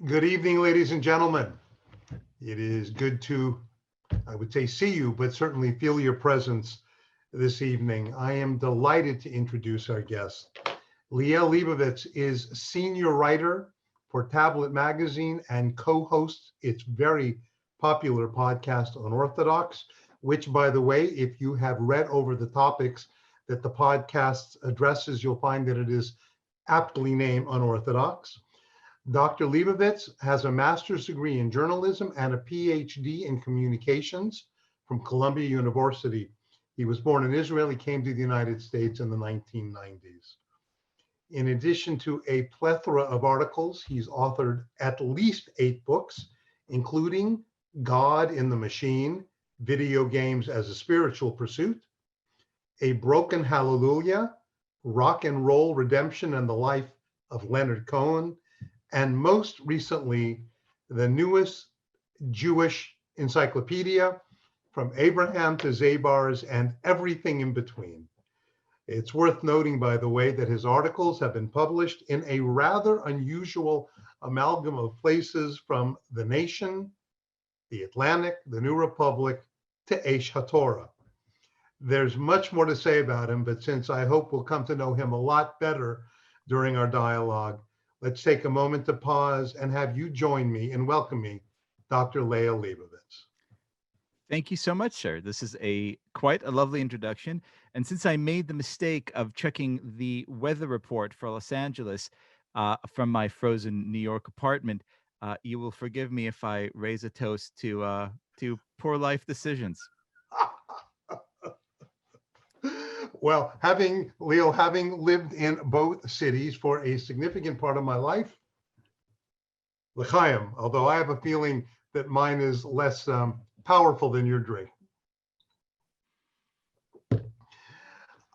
Good evening, ladies and gentlemen. It is good to, I would say, see you, but certainly feel your presence this evening. I am delighted to introduce our guest. Liel Leibovitz is senior writer for Tablet Magazine and co-hosts its very popular podcast Unorthodox, which, by the way, if you have read over the topics that the podcast addresses, you'll find that it is aptly named Unorthodox. Dr. Leibovitz has a master's degree in journalism and a PhD in communications from Columbia University. He was born in Israel. He came to the United States in the 1990s. In addition to a plethora of articles, he's authored at least 8 books, including God in the Machine, Video Games as a Spiritual Pursuit, A Broken Hallelujah, Rock and Roll Redemption and the Life of Leonard Cohen, and most recently, the newest Jewish encyclopedia, From Abraham to Zabars and everything in between. It's worth noting, by the way, that his articles have been published in a rather unusual amalgam of places, from The Nation, The Atlantic, The New Republic, to Aish HaTorah. There's much more to say about him, but since I hope we'll come to know him a lot better during our dialogue, let's take a moment to pause and have you join me in welcoming Dr. Liel Leibovitz. Thank you so much, sir. This is quite a lovely introduction. And since I made the mistake of checking the weather report for Los Angeles from my frozen New York apartment, you will forgive me if I raise a toast to poor life decisions. Well, having lived in both cities for a significant part of my life, l'chaim, although I have a feeling that mine is less powerful than your drink.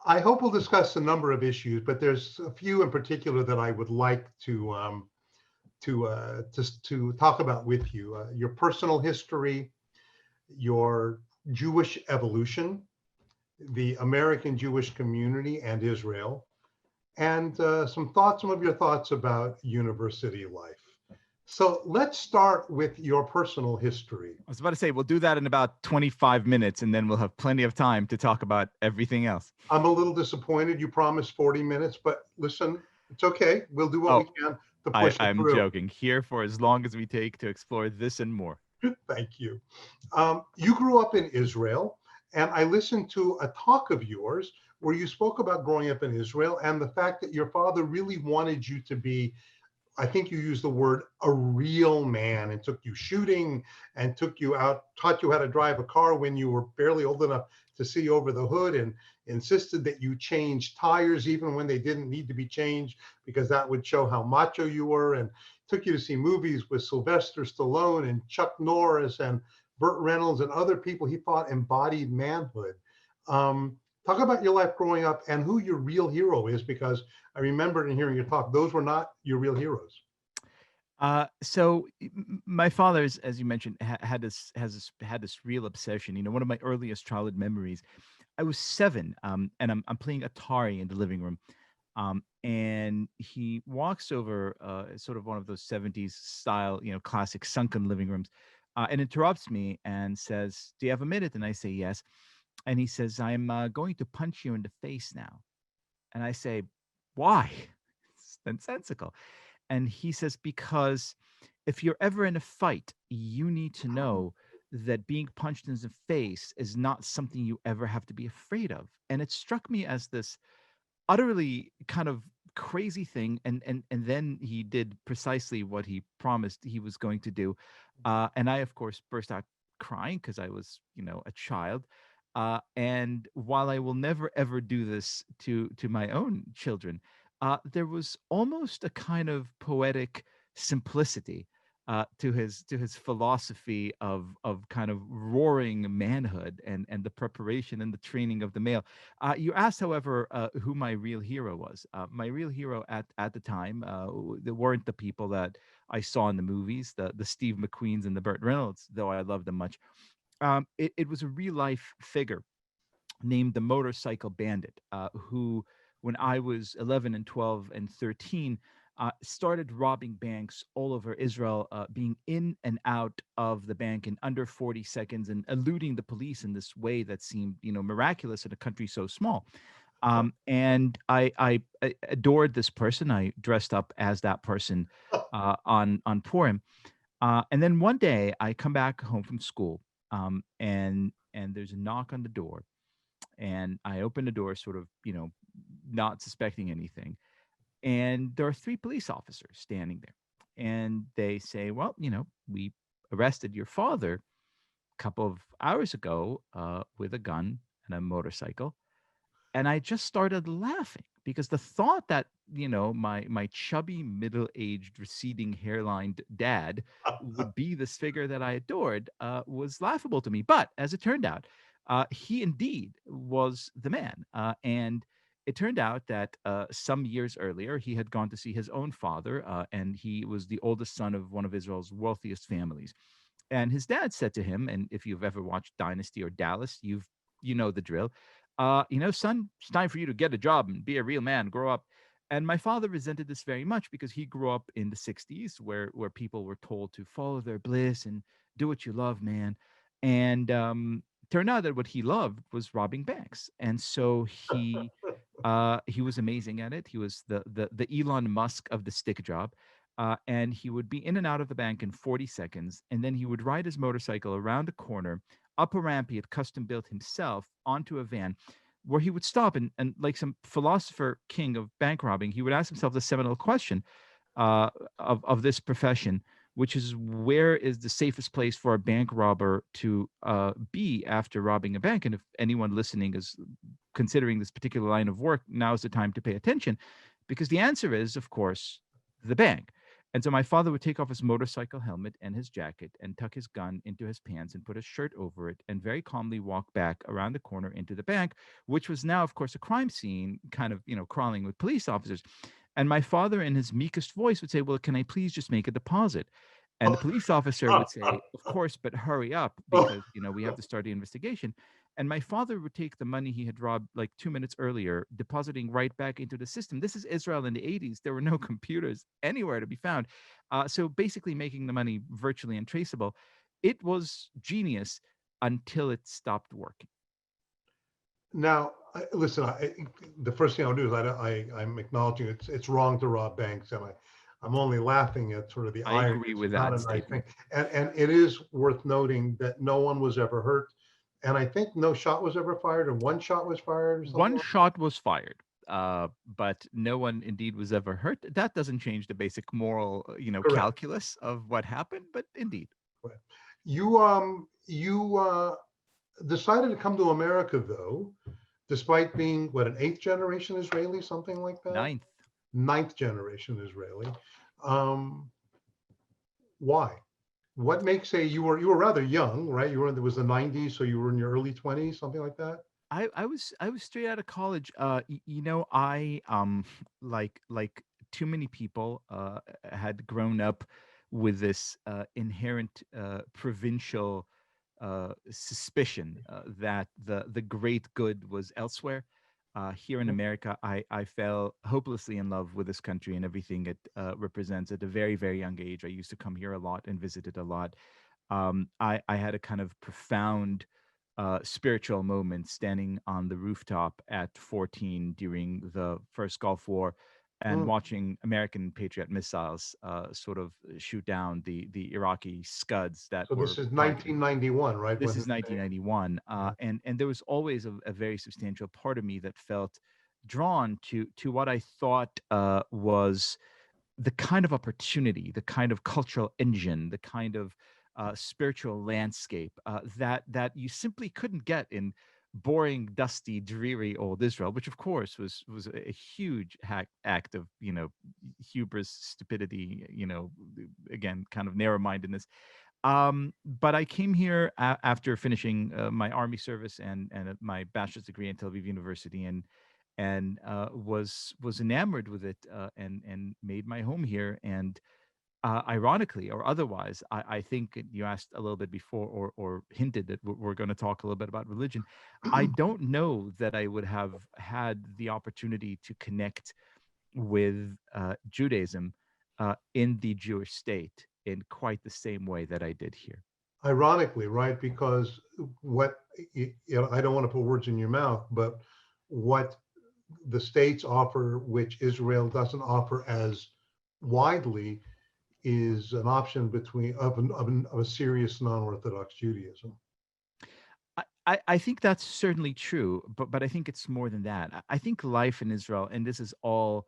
I hope we'll discuss a number of issues, but there's a few in particular that I would like to talk about with you. Your personal history, your Jewish evolution, the American Jewish community and Israel, and some of your thoughts about university life. So let's start with your personal history. I was about to say, we'll do that in about 25 minutes, and then we'll have plenty of time to talk about everything else. I'm a little disappointed. You promised 40 minutes, but listen, it's okay. We'll do what we can to push it I'm through. joking. Here for as long as we take to explore this and more. Thank you. You grew up in Israel, and I listened to a talk of yours where you spoke about growing up in Israel and the fact that your father really wanted you to be, I think you used the word, a real man, and took you shooting and took you out, taught you how to drive a car when you were barely old enough to see over the hood, and insisted that you change tires even when they didn't need to be changed because that would show how macho you were, and took you to see movies with Sylvester Stallone and Chuck Norris and Burt Reynolds and other people he thought embodied manhood. Talk about your life growing up and who your real hero is, because I remember in hearing your talk, those were not your real heroes. My father's, as you mentioned, had this real obsession. You know, one of my earliest childhood memories, I was 7, and I'm playing Atari in the living room, and he walks over, sort of one of those 70s style, classic sunken living rooms, and interrupts me and says, "Do you have a minute?" And I say, "Yes." And he says, "I'm going to punch you in the face now." And I say, "Why?" It's nonsensical. And he says, "Because if you're ever in a fight, you need to know that being punched in the face is not something you ever have to be afraid of." And it struck me as this utterly kind of crazy thing. And then he did precisely what he promised he was going to do. And I, of course, burst out crying because I was, a child. And while I will never, ever do this to my own children, there was almost a kind of poetic simplicity to his philosophy of kind of roaring manhood and the preparation and the training of the male. You asked, however, who my real hero was. My real hero at the time, they weren't the people that I saw in the movies, the Steve McQueens and the Burt Reynolds, though I loved them much. It was a real life figure named the Motorcycle Bandit, who, when I was 11 and 12 and 13, started robbing banks all over Israel, being in and out of the bank in under 40 seconds and eluding the police in this way that seemed, miraculous in a country so small. And I adored this person. I dressed up as that person on Purim. And then one day I come back home from school, and there's a knock on the door, and I open the door, sort of, not suspecting anything, and there are three police officers standing there, and they say, "Well, we arrested your father a couple of hours ago with a gun and a motorcycle." And I just started laughing because the thought that, my chubby, middle-aged, receding hairlined dad would be this figure that I adored was laughable to me. But as it turned out, he indeed was the man. And it turned out that some years earlier, he had gone to see his own father, and he was the oldest son of one of Israel's wealthiest families. And his dad said to him, and if you've ever watched Dynasty or Dallas, you know the drill. Son, it's time for you to get a job and be a real man, grow up. And my father resented this very much because he grew up in the 60s where people were told to follow their bliss and do what you love, man. And turned out that what he loved was robbing banks. And so he was amazing at it. He was the Elon Musk of the stick job. And he would be in and out of the bank in 40 seconds. And then he would ride his motorcycle around a corner, up a ramp he had custom built himself, onto a van, where he would stop and like some philosopher king of bank robbing, he would ask himself the seminal question of this profession, which is, where is the safest place for a bank robber to be after robbing a bank? And if anyone listening is considering this particular line of work, now's the time to pay attention, because the answer is, of course, the bank. And so my father would take off his motorcycle helmet and his jacket and tuck his gun into his pants and put a shirt over it and very calmly walk back around the corner into the bank, which was now, of course, a crime scene, kind of, crawling with police officers. And my father, in his meekest voice, would say, "Well, can I please just make a deposit?" And the police officer would say, "Of course, but hurry up because, we have to start the investigation." And my father would take the money he had robbed like 2 minutes earlier, depositing right back into the system. This is Israel in the 80s. There were no computers anywhere to be found. So basically making the money virtually untraceable. It was genius until it stopped working. Now, listen, the first thing I'll do is I'm acknowledging it's wrong to rob banks, and I'm only laughing at sort of the I irony. agree It's with not that a nice statement. thing. And it is worth noting that no one was ever hurt. And I think no shot was ever fired, or one shot was fired, or something One like shot was fired, but no one indeed was ever hurt. That doesn't change the basic moral, correct. calculus of what happened, but indeed. Correct. You decided to come to America though, despite being what, an eighth generation Israeli, something like that, Ninth. ninth generation Israeli. Um, why? What makes you were rather young, right? There was the 90s, so you were in your early 20s, something like that. I was straight out of college. I like too many people had grown up with this inherent provincial suspicion that the great good was elsewhere. Here in America, I fell hopelessly in love with this country and everything it represents at a very, very young age. I used to come here a lot and visit it a lot. I had a kind of profound spiritual moment standing on the rooftop at 14 during the first Gulf War and Mm. watching American Patriot missiles sort of shoot down the Iraqi Scuds that So this were is targeting. 1991, right? This is 1991, Yeah. and there was always a very substantial part of me that felt drawn to what I thought was the kind of opportunity, the kind of cultural engine, the kind of spiritual landscape that you simply couldn't get in boring, dusty, dreary old Israel, which of course was a huge act of hubris, stupidity, again kind of narrow-mindedness. But I came here after finishing my army service and my bachelor's degree at Tel Aviv University, and was enamored with it and made my home here. And ironically or otherwise, I think you asked a little bit before or hinted that we're going to talk a little bit about religion. I don't know that I would have had the opportunity to connect with Judaism in the Jewish state in quite the same way that I did here. Ironically, right? Because what, I don't want to put words in your mouth, but what the states offer, which Israel doesn't offer as widely, is an option between of a serious non-Orthodox Judaism. I think that's certainly true, but I think it's more than that. I think life in Israel, and this is all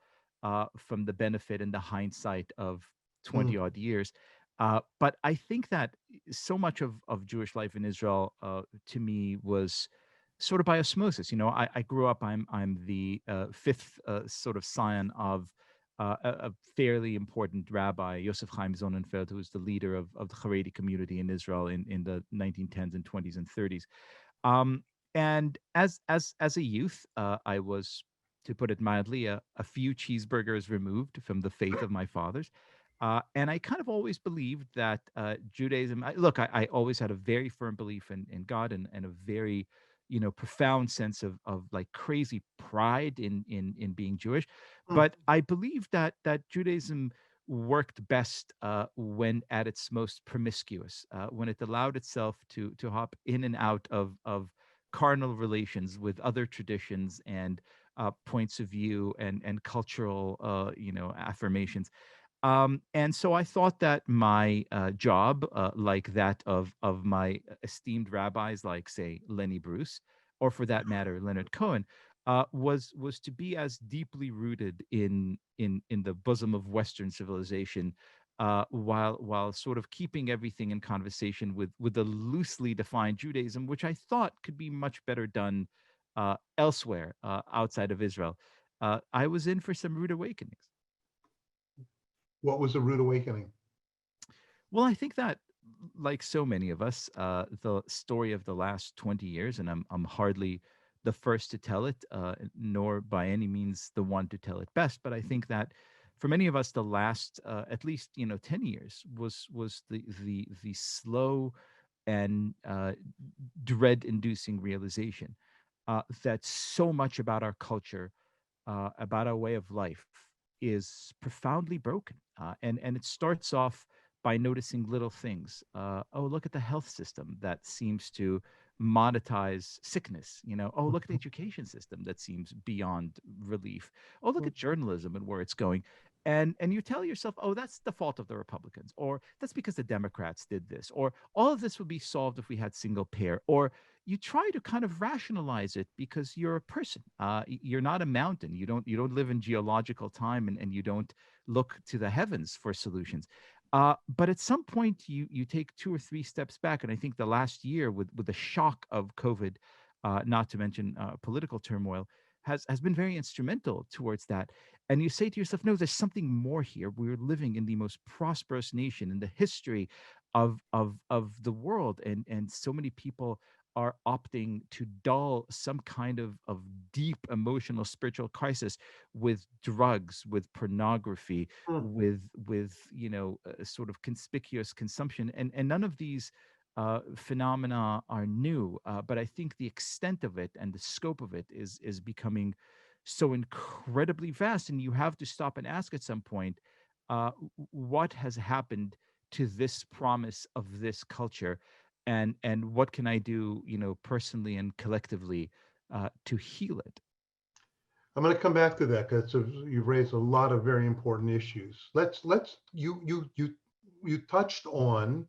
from the benefit and the hindsight of 20 Mm, odd years. But I think that so much of Jewish life in Israel to me was sort of by osmosis. You know, I grew up. I'm the fifth sort of scion of a fairly important rabbi, Yosef Chaim Sonnenfeld, who was the leader of the Haredi community in Israel in the 1910s and 20s and 30s. Um, and as a youth, I was, to put it mildly, a few cheeseburgers removed from the faith of my fathers. And I kind of always believed that Judaism. I always had a very firm belief in God and a very, profound sense of like crazy pride in being Jewish. mm, But I believe that Judaism worked best when at its most promiscuous, when it allowed itself to hop in and out of carnal relations with other traditions and points of view and cultural affirmations. And so I thought that my job, like that of my esteemed rabbis, like say Lenny Bruce, or for that matter Leonard Cohen, was to be as deeply rooted in the bosom of Western civilization, while sort of keeping everything in conversation with a loosely defined Judaism, which I thought could be much better done elsewhere outside of Israel. I was in for some rude awakenings. what was a rude awakening? Well, I think that, like so many of us, the story of the last 20 years, and I'm hardly the first to tell it, nor by any means the one to tell it best, but I think that for many of us, the last at least 10 years was the slow and dread-inducing realization that so much about our culture, about our way of life, is profoundly broken. And it starts off by noticing little things. Oh, look at the health system that seems to monetize sickness. Oh, look at the education system that seems beyond relief. Oh, look at journalism and where it's going. And you tell yourself, oh, that's the fault of the Republicans, or that's because the Democrats did this, or all of this would be solved if we had single payer, or you try to kind of rationalize it because you're a person. You're not a mountain. You don't live in geological time, and you don't look to the heavens for solutions. But at some point, you take two or three steps back, and I think the last year, with the shock of COVID, not to mention political turmoil, has been very instrumental towards that. And you say to yourself, no, there's something more here. We're living in the most prosperous nation in the history of the world, and so many people are opting to dull some kind of deep emotional spiritual crisis with drugs, with pornography, Mm. with sort of conspicuous consumption, and none of these phenomena are new, but I think the extent of it and the scope of it is becoming so incredibly vast, and you have to stop and ask at some point, what has happened to this promise of this culture, and what can I do, personally and collectively, to heal it. I'm going to come back to that because you've raised a lot of very important issues. Let's you touched on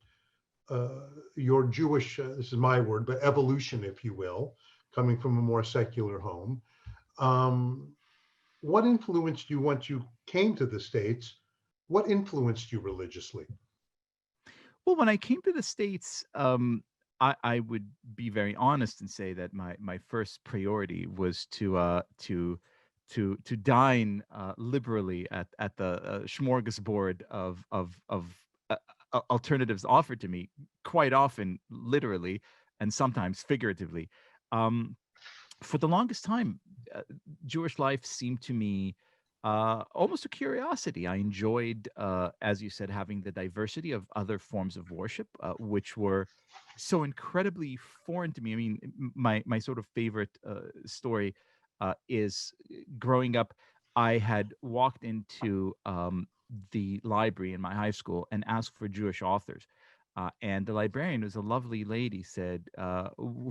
your Jewish, this is my word, but evolution, if you will, coming from a more secular home. Um, what influenced you once you came to the States? What influenced you religiously? Well, when I came to the States, I would be very honest and say that my first priority was to dine liberally at the smorgasbord of alternatives offered to me, quite often literally and sometimes figuratively. Um, for the longest time, uh, Jewish life seemed to me almost a curiosity. I enjoyed, as you said, having the diversity of other forms of worship, which were so incredibly foreign to me. I mean, my sort of favorite story is growing up. I had walked into the library in my high school and asked for Jewish authors. And the librarian, was a lovely lady, said,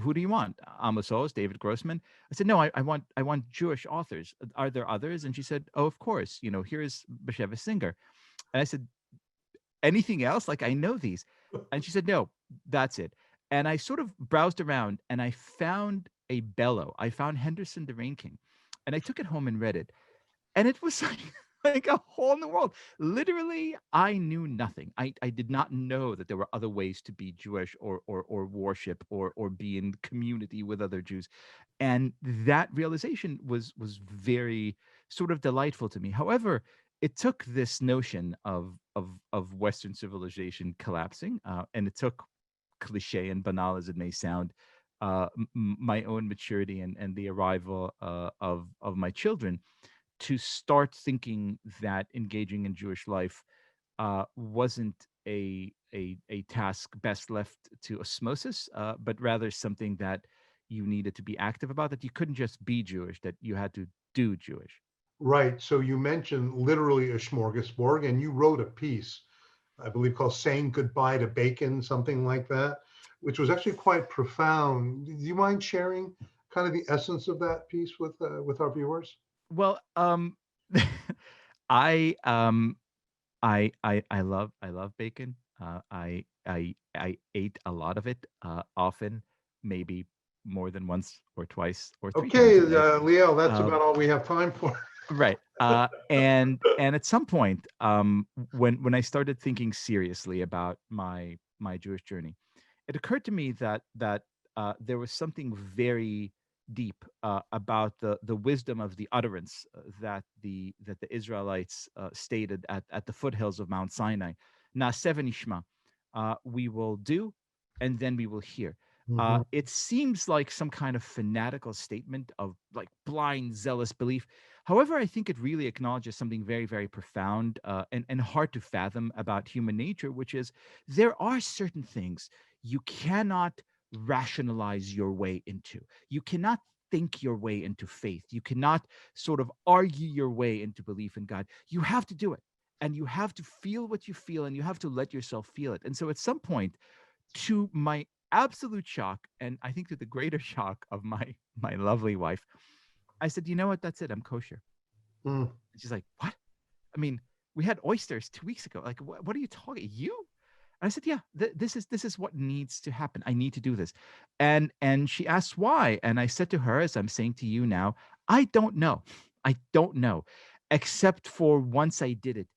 "Who do you want? Amos Oz, David Grossman?" I said, "No, I want Jewish authors. Are there others?" And she said, "Oh, of course. Here's Bashevis Singer." And I said, "Anything else? Like, I know these." And she said, "No, that's it." And I sort of browsed around and I found a bellow. I found Henderson the Rain King, and I took it home and read it. And it was like a whole new world. Literally, I knew nothing. I did not know that there were other ways to be Jewish or worship or be in community with other Jews. And that realization was very sort of delightful to me. However, it took this notion of Western civilization collapsing, and it took, cliche and banal as it may sound, my own maturity and the arrival of my children to start thinking that engaging in Jewish life wasn't a task best left to osmosis, but rather something that you needed to be active about. That you couldn't just be Jewish; that you had to do Jewish. Right. So you mentioned literally a smorgasbord, and you wrote a piece, I believe, called "Saying Goodbye to Bacon," something like that, which was actually quite profound. Do you mind sharing kind of the essence of that piece with our viewers? Well, I I love bacon. I ate a lot of it, often, maybe more than once or twice or three Okay, times a day. Liel, that's Um, about all we have time for. right. And at some point, when I started thinking seriously about my Jewish journey, it occurred to me that there was something very deep about the wisdom of the utterance that the Israelites stated at the foothills of Mount Sinai. Naaseh v'nishma, we will do, and then we will hear. Mhm. It seems like some kind of fanatical statement of like blind, zealous belief. However, I think it really acknowledges something very, very profound, and hard to fathom about human nature, which is there are certain things you cannot rationalize your way into. You cannot think your way into faith. You cannot sort of argue your way into belief in God. You have to do it. And you have to feel what you feel, and you have to let yourself feel it. And so at some point, to my absolute shock, and I think to the greater shock of my lovely wife, I said, "You know what? That's it. I'm kosher." Mm. And she's like, "What? I mean, we had oysters 2 weeks ago. Like, what are you talking? You?" And I said, "Yeah, this is what needs to happen. I need to do this." And she asked why, and I said to her, as I'm saying to you now, I don't know. I don't know, except for once I did it,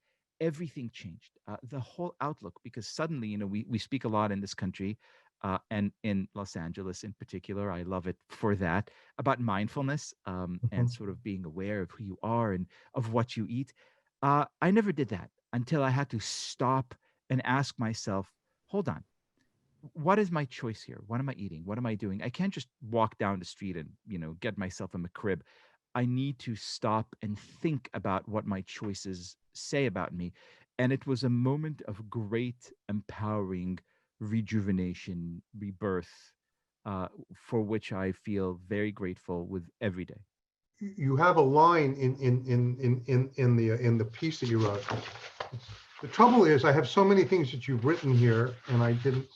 everything changed. The whole outlook, because suddenly, we speak a lot in this country, and in Los Angeles in particular. I love it for that, about mindfulness, and Mhm. sort of being aware of who you are and of what you eat. I never did that until I had to stop and ask myself, hold on, what is my choice here? What am I eating? What am I doing? I can't just walk down the street and, get myself a McRib. I need to stop and think about what my choices say about me. And it was a moment of great, empowering rejuvenation, rebirth, for which I feel very grateful with every day. You have a line in the piece that you wrote. The trouble is, I have so many things that you've written here, and I didn't.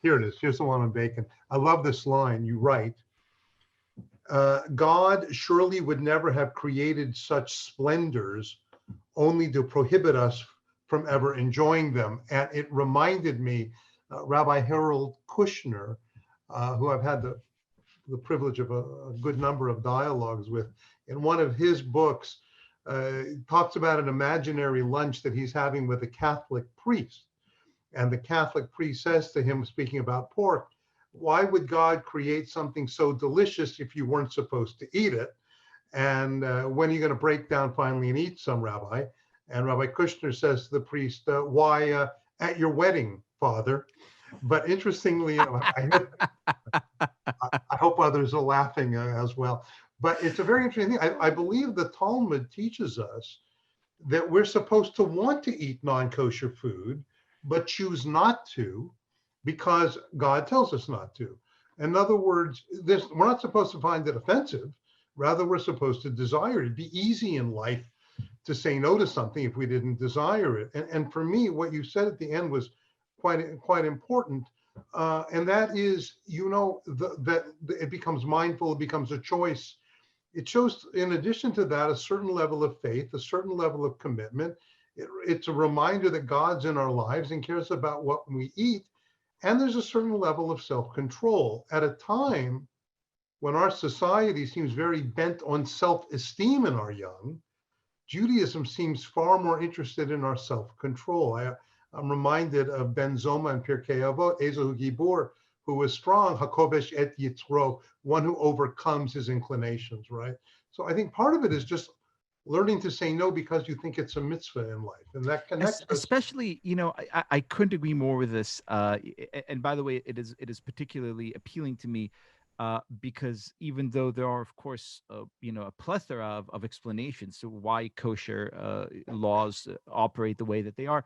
Here it is. Here's the one on bacon. I love this line. You write, God surely would never have created such splendors only to prohibit us from ever enjoying them. And it reminded me, Rabbi Harold Kushner, who I've had the privilege of a good number of dialogues with, in one of his books, talks about an imaginary lunch that he's having with a Catholic priest. And the Catholic priest says to him, speaking about pork, why would God create something so delicious if you weren't supposed to eat it? And when are you going to break down finally and eat some, Rabbi? And Rabbi Kushner says to the priest, why, at your wedding, Father? But interestingly, I hope others are laughing as well. But it's a very interesting thing. I believe the Talmud teaches us that we're supposed to want to eat non-kosher food, but choose not to because God tells us not to. In other words, we're not supposed to find it offensive. Rather, we're supposed to desire it. It'd be easy in life to say no to something if we didn't desire it. And for me, what you said at the end was quite important. And that is, that it becomes mindful, it becomes a choice. It shows, in addition to that, a certain level of faith, a certain level of commitment. It's a reminder that God's in our lives and cares about what we eat. And there's a certain level of self-control at a time when our society seems very bent on self-esteem in our young. Judaism seems far more interested in our self-control. I'm reminded of Ben Zoma and Pirkei Avot, Ezehu Gibor, who was strong, Hakovesh et Yitzro, one who overcomes his inclinations, right? So I think part of it is just learning to say no because you think it's a mitzvah in life. And that connects us. Especially, I couldn't agree more with this. And by the way, it is particularly appealing to me because even though there are, of course, a plethora of explanations to why kosher laws operate the way that they are,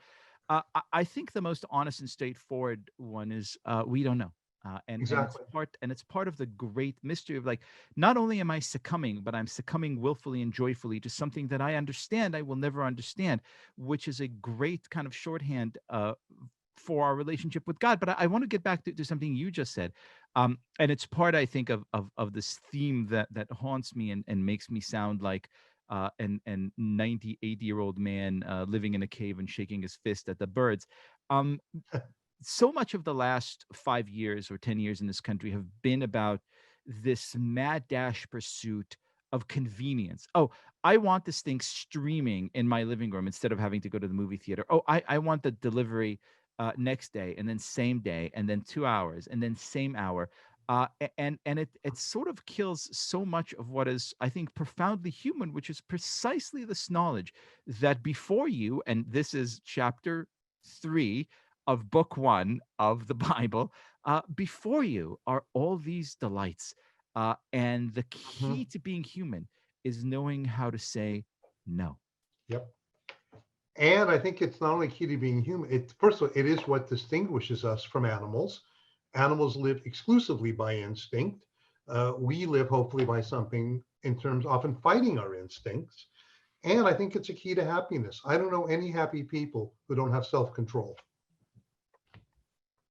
I think the most honest and straightforward one is we don't know. Exactly. It's part of the great mystery of, like, not only am I succumbing, but I'm succumbing willfully and joyfully to something that I understand I will never understand, which is a great kind of shorthand for our relationship with God. But I want to get back to something you just said. And it's part, I think, of this theme that haunts me and makes me sound like an 98-year-old man living in a cave and shaking his fist at the birds. Um, so much of the last 5 years or 10 years in this country have been about this mad dash pursuit of convenience. Oh, I want this thing streaming in my living room instead of having to go to the movie theater. Oh, I want the delivery next day, and then same day, and then 2 hours, and then same hour. And it sort of kills so much of what is, I think, profoundly human, which is precisely this knowledge that before you, and this is chapter 3 of book 1 of the Bible, before you are all these delights. And the key Mhm. to being human is knowing how to say no. Yep. And I think it's not only key to being human. First of all, it is what distinguishes us from animals. Animals live exclusively by instinct. We live hopefully by something in terms often fighting our instincts. And I think it's a key to happiness. I don't know any happy people who don't have self-control.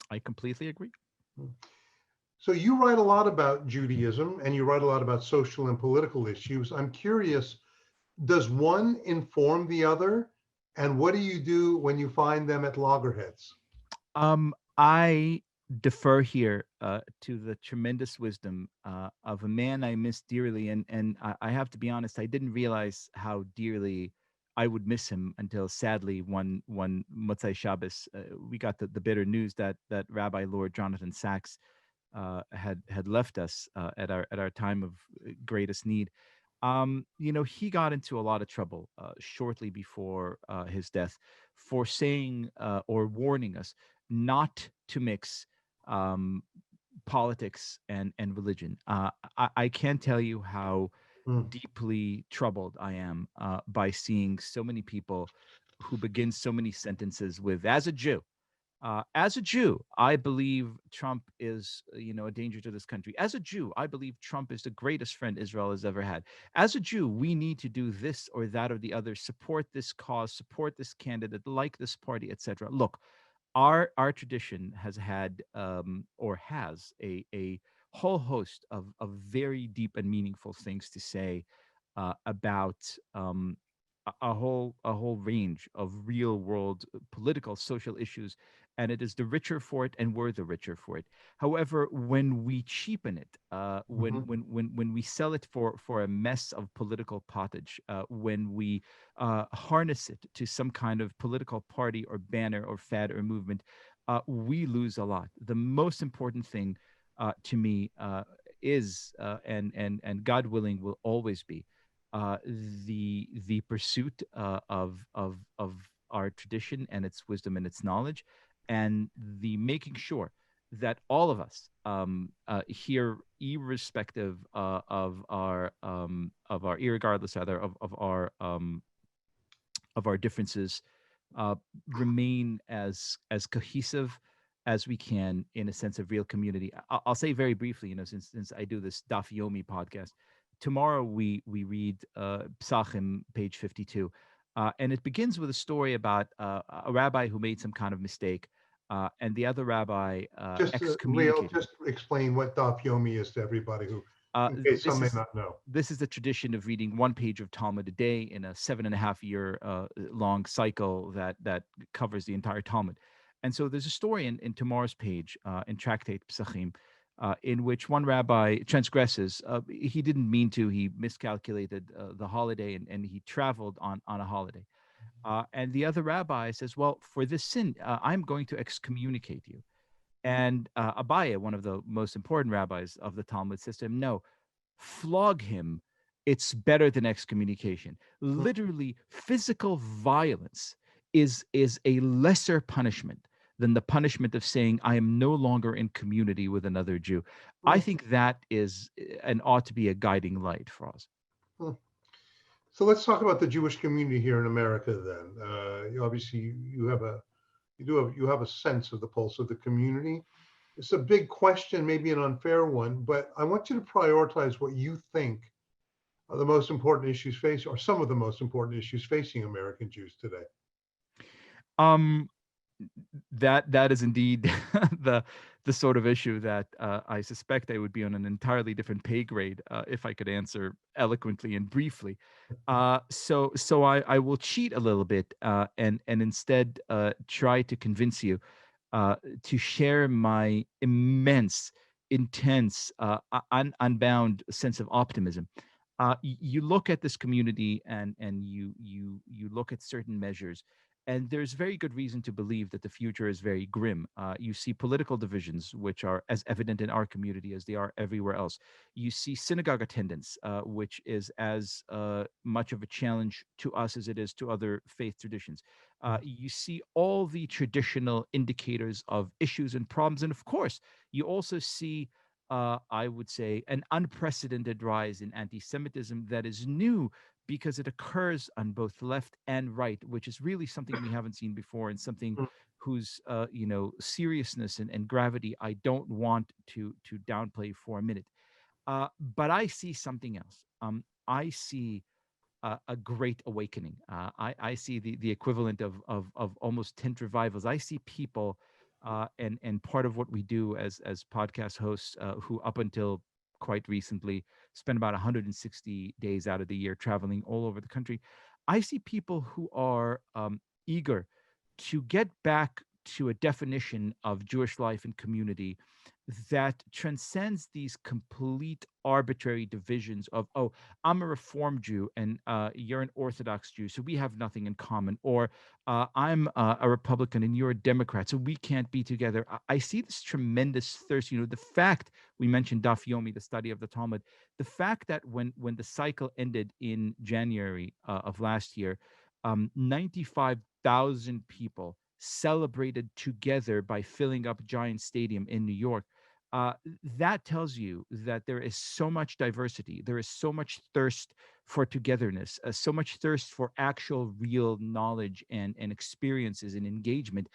I completely agree. So you write a lot about Judaism and you write a lot about social and political issues. I'm curious, does one inform the other? And what do you do when you find them at loggerheads? I defer here to the tremendous wisdom of a man I miss dearly, and I have to be honest, I didn't realize how dearly I would miss him until, sadly, one Motzei Shabbos, we got the bitter news that Rabbi Lord Jonathan Sachs had left us at our time of greatest need. He got into a lot of trouble shortly before his death for saying or warning us not to mix um, politics and religion. I can't tell you how Hmm. deeply troubled I am by seeing so many people who begin so many sentences with, as a Jew, I believe Trump is, a danger to this country. As a Jew, I believe Trump is the greatest friend Israel has ever had. As a Jew, we need to do this or that or the other, support this cause, support this candidate, like this party, etc. Look, our tradition has had or has a whole host of very deep and meaningful things to say about a whole range of real world political social issues, and it is the richer for it, and we're the richer for it. However, when we cheapen it, Mhm. when we sell it for a mess of political pottage, when we harness it to some kind of political party or banner or fad or movement, we lose a lot. The most important thing to me is and God willing will always be uh, the pursuit of our tradition and its wisdom and its knowledge, and the making sure that all of us here, irrespective of our irregardless rather of our differences, uh, remain as cohesive as we can in a sense of real community. I'll say very briefly, since I do this Daf Yomi podcast, tomorrow we read Psachim, page 52, and it begins with a story about a rabbi who made some kind of mistake, and the other rabbi Just Liel, excommunicated him. just explain what Daf Yomi is to everybody who, Uh, in case some this may is not know. this is the tradition of reading one page of Talmud a day in a 7.5 year long cycle that covers the entire Talmud. And so there's a story in tomorrow's page in Tractate Psachim, in which one rabbi transgresses. He didn't mean to. He miscalculated the holiday, and he traveled on a holiday. And the other rabbi says, "Well, for this sin, I'm going to excommunicate you." And Abaye, one of the most important rabbis of the Talmud, says to him, "No, flog him. It's better than excommunication. Hmm. Literally, physical violence is a lesser punishment than the punishment of saying I am no longer in community with another Jew." I Hmm. think that is and ought to be a guiding light for us. Hmm. So let's talk about the Jewish community here in America then. Obviously, you have a sense of the pulse of the community. It's a big question, maybe an unfair one, but I want you to prioritize what you think are the most important issues facing, or some of the most important issues facing American Jews today. Um, that is indeed the the sort of issue that I suspect I would be on an entirely different pay grade if I could answer eloquently and briefly. So I will cheat a little bit and instead try to convince you to share my immense, intense, unbound sense of optimism. You look at this community and you look at certain measures, and there's very good reason to believe that the future is very grim. You see political divisions, which are as evident in our community as they are everywhere else. You see synagogue attendance, which is as much of a challenge to us as it is to other faith traditions. You see all the traditional indicators of issues and problems. And of course, you also see, I would say, an unprecedented rise in anti Semitism that is new because it occurs on both left and right, which is really something we haven't seen before and something whose seriousness and gravity I don't want to downplay for a minute. But I see something else. I see a great awakening. I see the equivalent of almost tent revivals. I see people, and part of what we do as podcast hosts, who up until quite recently spent about 160 days out of the year traveling all over the country. I see people who are eager to get back to a definition of Jewish life and community that transcends these complete arbitrary divisions of, oh, I'm a Reform Jew and you're an Orthodox Jew, so we have nothing in common. Or I'm a Republican and you're a Democrat, so we can't be together. I see this tremendous thirst. The fact we mentioned Daf Yomi, the study of the Talmud, the fact that when the cycle ended in January of last year, 95,000 people celebrated together by filling up Giant Stadium in New York. uh, that tells you that there is so much diversity. There is so much thirst for togetherness, so much thirst for actual real knowledge and experiences and engagement.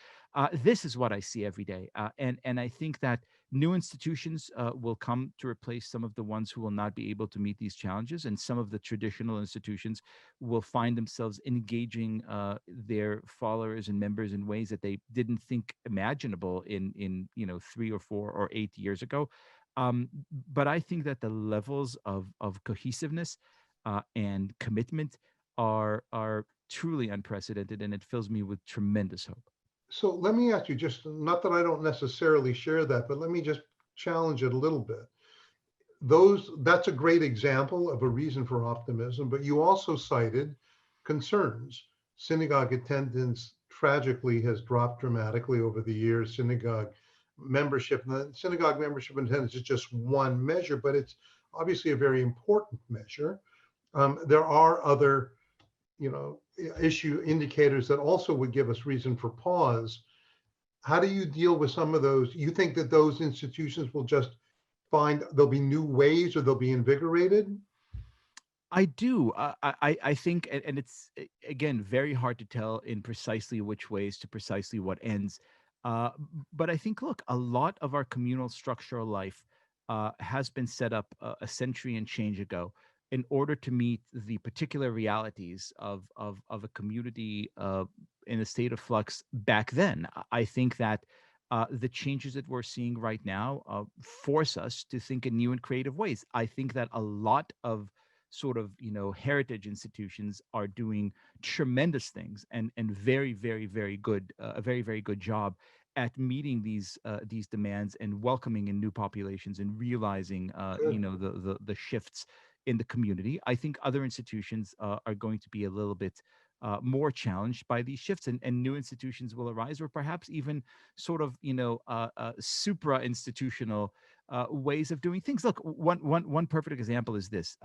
This is what I see every day. And I think that new institutions will come to replace some of the ones who will not be able to meet these challenges. And some of the traditional institutions will find themselves engaging their followers and members in ways that they didn't think imaginable in 3 or 4 or 8 years ago. But I think that the levels of cohesiveness and commitment are truly unprecedented, and it fills me with tremendous hope. So let me ask you, just not that I don't necessarily share that, but let me just challenge it a little bit. That's a great example of a reason for optimism, but you also cited concerns. Synagogue attendance tragically has dropped dramatically over the years. Synagogue membership and attendance is just one measure, but it's obviously a very important measure. There are other, issue indicators that also would give us reason for pause. How do you deal with some of those? You think that those institutions will just find there'll be new ways or they'll be invigorated? I do. I think, and it's again very hard to tell in precisely which ways to precisely what ends. But I think, look, a lot of our communal structural life has been set up a century and change ago in order to meet the particular realities of a community in a state of flux back then. I think that the changes that we're seeing right now force us to think in new and creative ways. I think that a lot of sort of heritage institutions are doing tremendous things and very very good a very good job at meeting these demands and welcoming in new populations and realizing Good. the shifts in the community. I think other institutions are going to be a little bit more challenged by these shifts, and new institutions will arise, or perhaps even sort of supra institutional ways of doing things. Look, one perfect example is this.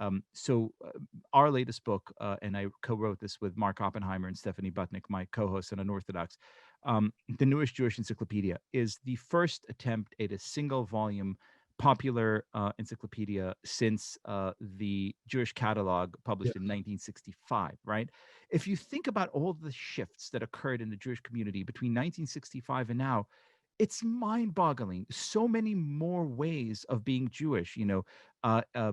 Our latest book, and I co-wrote this with Mark Oppenheimer and Stephanie Butnick, my co-host and Unorthodox. The newest Jewish encyclopedia is the first attempt at a single volume popular encyclopedia since the Jewish catalog published in 1965, right? If you think about all the shifts that occurred in the Jewish community between 1965 and now, it's mind-boggling. So many more ways of being Jewish, uh, uh,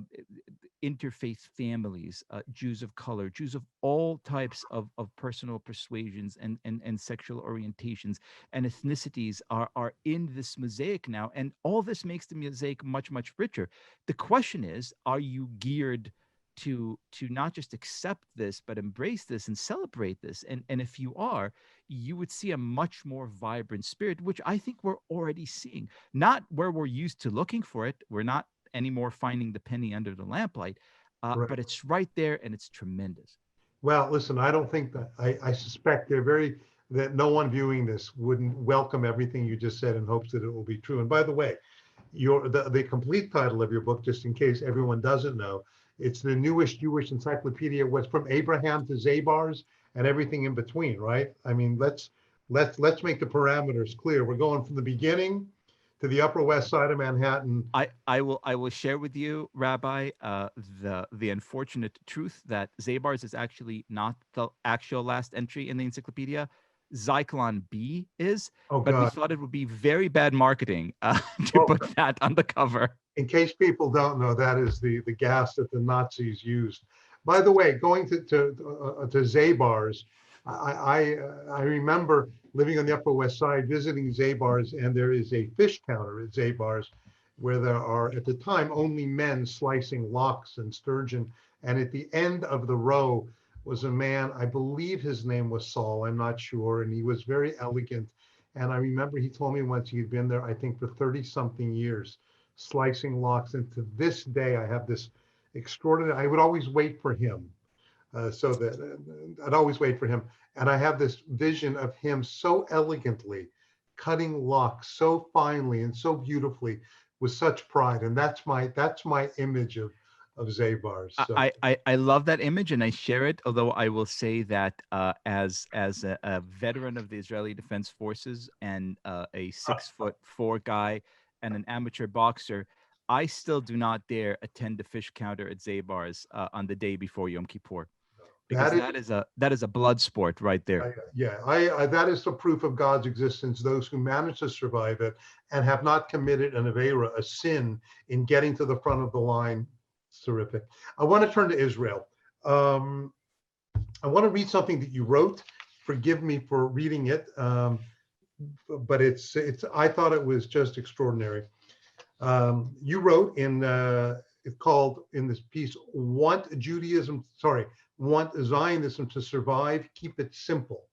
interfaith families, Jews of color, Jews of all types of personal persuasions and sexual orientations and ethnicities are in this mosaic now. And all this makes the mosaic much, much richer. The question is, are you geared to not just accept this, but embrace this and celebrate this? And if you are, you would see a much more vibrant spirit, which I think we're already seeing. Not where we're used to looking for it. We're not anymore finding the penny under the lamplight, Right. but it's right there and it's tremendous. Well, listen, I don't think that I suspect that no one viewing this wouldn't welcome everything you just said in hopes that it will be true. And by the way, the complete title of your book, just in case everyone doesn't know, it's the newest Jewish encyclopedia, was from Abraham to Zabars and everything in between, right? I mean, let's make the parameters clear. We're going from the beginning to the Upper West Side of Manhattan. I will share with you, Rabbi, the unfortunate truth that Zabars is actually not the actual last entry in the encyclopedia. Zyklon B is, Oh but we God. thought it would be very bad marketing to Well, put that on the cover. in case people don't know, that is the gas that the Nazis used. By the way, going to Zabar's, I remember living on the Upper West Side, visiting Zabar's, and there is a fish counter at Zabar's where there are at the time only men slicing lox and sturgeon, and at the end of the row was a man, I believe his name was Saul, I'm not sure, and he was very elegant. And I remember he told me once he'd been there, I think for 30 something years, slicing lox. And to this day, I have this extraordinary, I would always wait for him. So that I'd always wait for him. And I have this vision of him so elegantly cutting locks so finely and so beautifully with such pride. And that's my image of Zabar. So I love that image and I share it. Although I will say that as a veteran of the Israeli Defense Forces and a 6'4" guy and an amateur boxer, I still do not dare attend the fish counter at Zabar's on the day before Yom Kippur, because that is that is a blood sport right there. I that is the proof of God's existence. Those who manage to survive it and have not committed an avera, a sin, in getting to the front of the line. It's terrific. I want to turn to Israel. I want to read something that you wrote. Forgive me for reading it, but it's. I thought it was just extraordinary. You wrote in it's called in this piece, want Zionism to survive, keep it simple.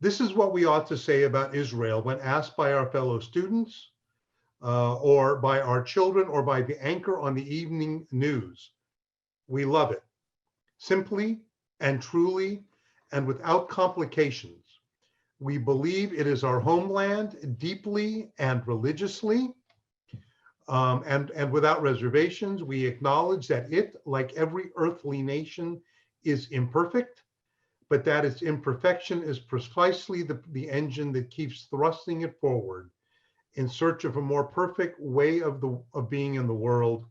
This is what we ought to say about Israel when asked by our fellow students, or by our children, or by the anchor on the evening news. We love it. Simply and truly and without complications. We believe it is our homeland deeply and religiously. And without reservations, we acknowledge that it, like every earthly nation, is imperfect, but that its imperfection is precisely the engine that keeps thrusting it forward in search of a more perfect way of being in the world.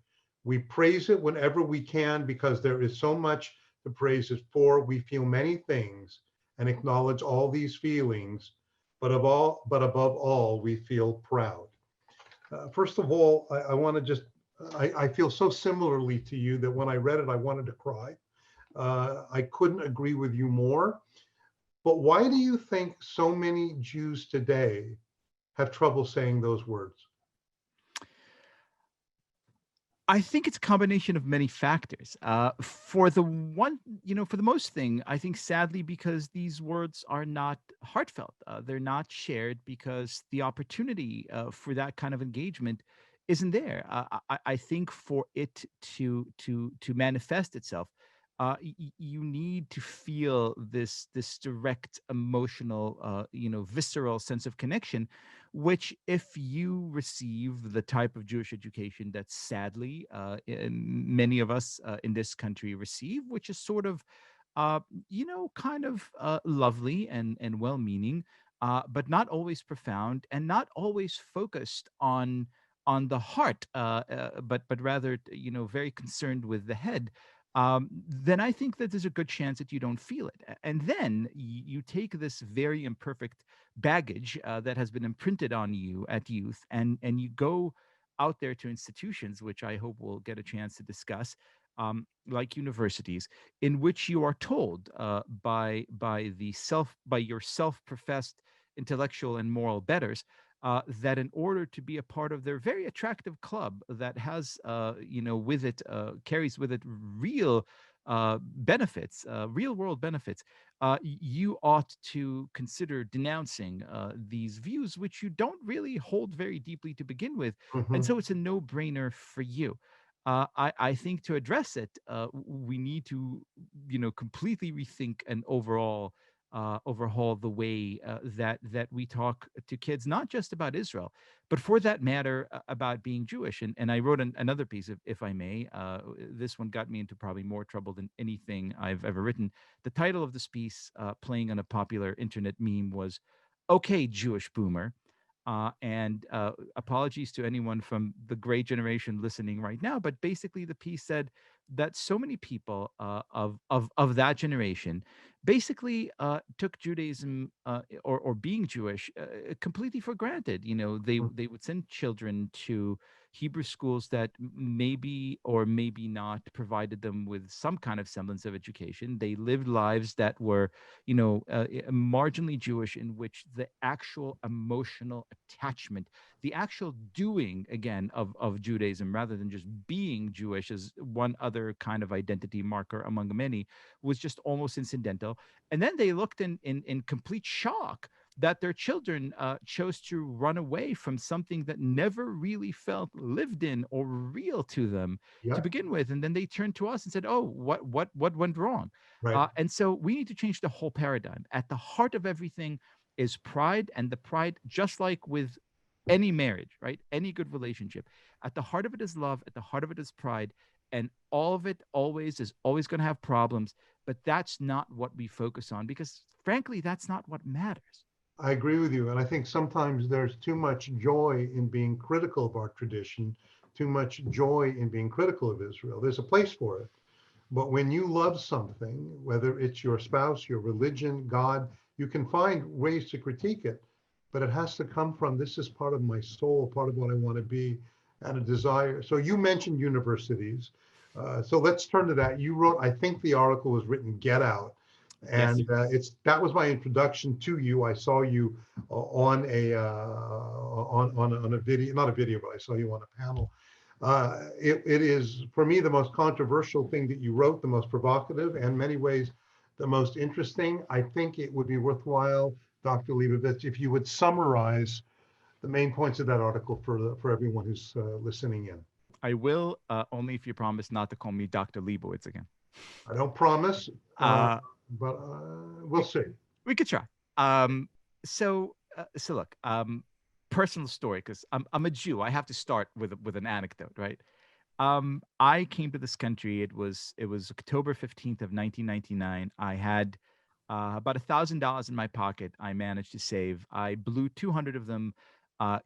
We praise it whenever we can because there is so much to praise it for. We feel many things and acknowledge all these feelings, but above all, we feel proud. First of all, I want to just I feel so similarly to you that when I read it, I wanted to cry. I couldn't agree with you more. But why do you think so many Jews today have trouble saying those words? I think it's a combination of many factors. For the one, for the most thing, I think sadly because these words are not heartfelt. They're not shared because the opportunity for that kind of engagement isn't there. I think for it to manifest itself, you need to feel this direct emotional, visceral sense of connection, which if you receive the type of Jewish education that sadly many of us in this country receive, which is sort of, uh, kind of lovely and well-meaning, but not always profound and not always focused on the heart, but rather, very concerned with the head. Then I think that there's a good chance that you don't feel it. And then you take this very imperfect baggage that has been imprinted on you at youth, and you go out there to institutions, which I hope we'll get a chance to discuss, like universities, in which you are told by your self-professed intellectual and moral betters that in order to be a part of their very attractive club that has, with it, carries with it real benefits, real world benefits, you ought to consider denouncing these views, which you don't really hold very deeply to begin with. And Mhm. so it's a no brainer for you. I think to address it, we need to, completely rethink and overhaul the way that we talk to kids, not just about Israel, but for that matter, about being Jewish. And I wrote another piece, if I may. This one got me into probably more trouble than anything I've ever written. The title of this piece, playing on a popular internet meme, was "Okay, Jewish Boomer." And apologies to anyone from the great generation listening right now, but basically the piece said that so many people of that generation basically took Judaism, or being Jewish, completely for granted. They would send children to Hebrew schools that maybe or maybe not provided them with some kind of semblance of education. They lived lives that were, marginally Jewish, in which the actual emotional attachment, the actual doing again of Judaism, rather than just being Jewish as one other kind of identity marker among many, was just almost incidental. And then they looked in complete shock that their children chose to run away from something that never really felt lived in or real to them to Yeah, begin with. And then they turned to us and said, "Oh, what went wrong?" right. And so we need to change the whole paradigm. At the heart of everything is pride, and the pride, just like with any marriage, right? Any good relationship, at the heart of it is love, at the heart of it is pride, and all of it always is always going to have problems, but that's not what we focus on because frankly, that's not what matters. I agree with you. And I think sometimes there's too much joy in being critical of our tradition, too much joy in being critical of Israel. There's a place for it. But when you love something, whether it's your spouse, your religion, God, you can find ways to critique it, but it has to come from this is part of my soul, part of what I want to be, and a desire. So you mentioned universities. So let's turn to that. You wrote, I think the article was written "Get Out," Yes. and it's that was my introduction to you. I saw you on a on a video, not a video, but I saw you on a panel. It is, for me, the most controversial thing that you wrote, the most provocative, and in many ways, the most interesting. I think it would be worthwhile, Dr. Leibovitz, if you would summarize the main points of that article for everyone who's listening in. I will, only if you promise not to call me Dr. Leibovitz again. I don't promise, Uh, but we'll we, see. we could try. So look, personal story, because I'm a Jew. I have to start with an anecdote, right? I came to this country. It was October 15th of 1999. I had about $1,000 in my pocket. I managed to save. I blew 200 of them,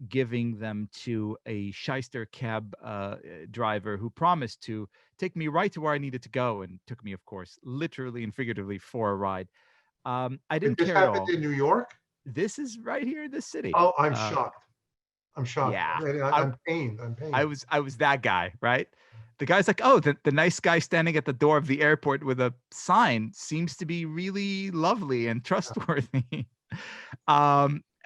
giving them to a shyster cab driver who promised to take me right to where I needed to go, and took me, of course, literally and figuratively for a ride. I Did didn't this care at happen all. in New York? This is right here in this city. Oh, I'm shocked. I'm shocked. Yeah. I I'm pained. I'm I pained. was I was that guy, right? The guy's like, "Oh, the nice guy standing at the door of the airport with a sign seems to be really lovely and trustworthy."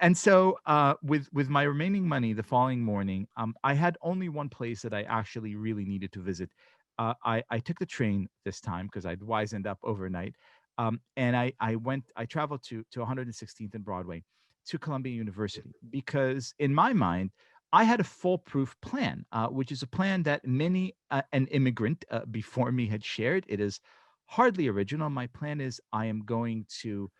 And so, with my remaining money the following morning, I had only one place that I actually really needed to visit. I took the train this time because I'd wizened up overnight, and I traveled to 116th and Broadway to Columbia University because in my mind I had a foolproof plan, which is a plan that many an immigrant before me had shared. It is hardly original. My plan is I am going to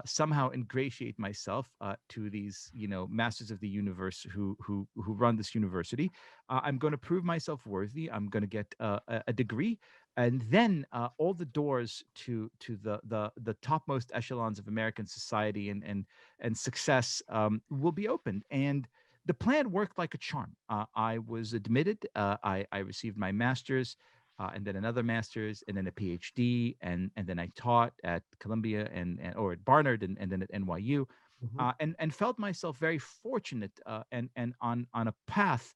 somehow ingratiate myself to these, masters of the universe who run this university. I'm going to prove myself worthy. I'm going to get a degree, and then all the doors to the topmost echelons of American society and success will be opened. And the plan worked like a charm. I was admitted. I received my master's, and then another master's, and then a PhD, and then I taught at Columbia and or at Barnard, and then at NYU, Mhm. and felt myself very fortunate and on a path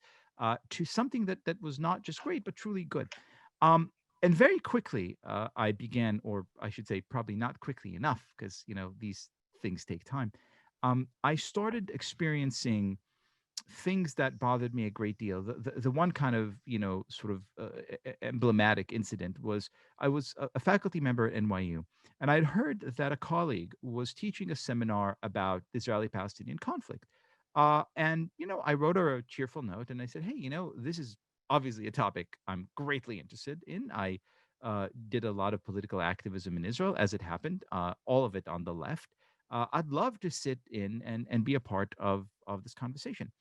to something that was not just great but truly good. Um, and very quickly, I began, or I should say, probably not quickly enough, because these things take time. I started experiencing things that bothered me a great deal. The one kind of, sort of emblematic incident was I was a faculty member at NYU, and I'd heard that a colleague was teaching a seminar about Israeli-Palestinian conflict. And, I wrote her a cheerful note and I said, hey, this is obviously a topic I'm greatly interested in. I did a lot of political activism in Israel, as it happened, all of it on the left. I'd love to sit in and be a part of this conversation.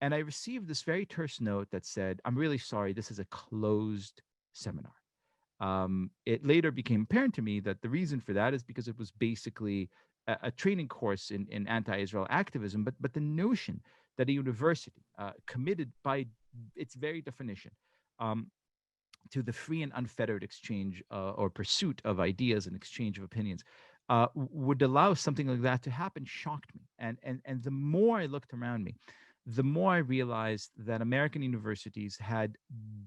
And I received this very terse note that said, I'm really sorry, this is a closed seminar. It later became apparent to me that the reason for that is because it was basically a training course in anti-Israel activism, but the notion that a university committed by its very definition um, to the free and unfettered exchange or pursuit of ideas and exchange of opinions would allow something like that to happen shocked me. And the more I looked around me, the more I realized that American universities had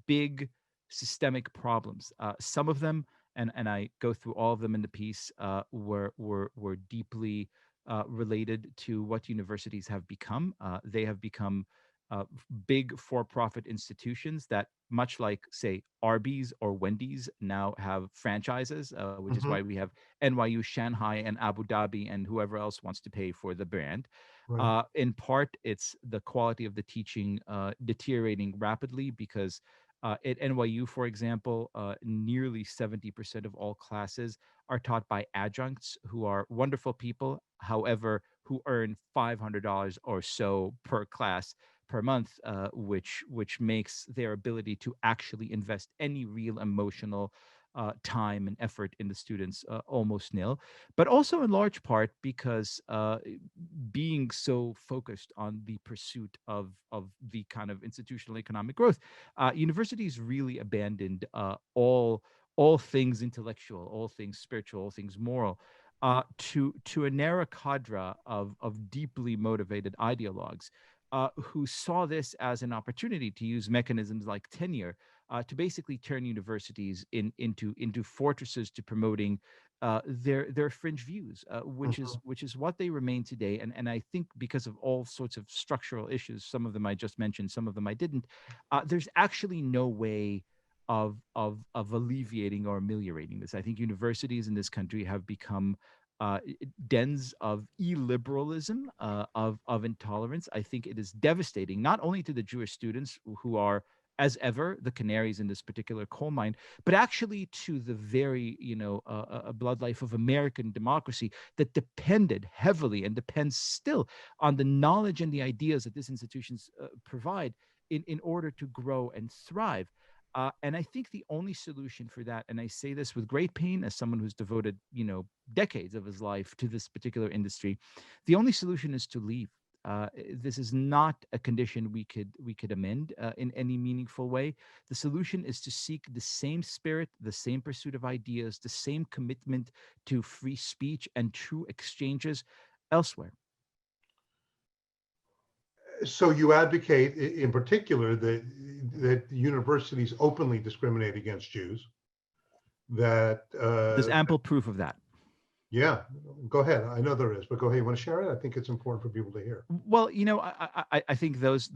big systemic problems. Some of them, and I go through all of them in the piece, were deeply related to what universities have become. They have become big for-profit institutions that, much like, say, Arby's or Wendy's, now have franchises, which is Mhm. why we have NYU, Shanghai, and Abu Dhabi, and whoever else wants to pay for the brand. Right. In part, it's the quality of the teaching deteriorating rapidly because at NYU, for example, nearly 70% of all classes are taught by adjuncts who are wonderful people, however, who earn $500 or so per class per month, which makes their ability to actually invest any real emotional time and effort in the students almost nil. But also in large part because being so focused on the pursuit of the kind of institutional economic growth, universities really abandoned all things intellectual, all things spiritual, all things moral. To a narrow cadre of deeply motivated ideologues who saw this as an opportunity to use mechanisms like tenure to basically turn universities into fortresses to promoting their fringe views, Mhm. which is what they remain today. And I think because of all sorts of structural issues, some of them I just mentioned, some of them I didn't. There's actually no way of alleviating or ameliorating this. I think universities in this country have become dens of illiberalism, of intolerance. I think it is devastating, not only to the Jewish students who are, as ever, the canaries in this particular coal mine, but actually to the very, blood life of American democracy that depended heavily and depends still on the knowledge and the ideas that these institutions provide in order to grow and thrive. And I think the only solution for that, and I say this with great pain as someone who's devoted, decades of his life to this particular industry, the only solution is to leave. This is not a condition we could amend in any meaningful way. The solution is to seek the same spirit, the same pursuit of ideas, the same commitment to free speech and true exchanges elsewhere. So you advocate in particular that universities openly discriminate against Jews, that, There's ample proof of that. yeah, go ahead. I know there is, but go ahead. You want to share it? I think it's important for people to hear. Well, I think those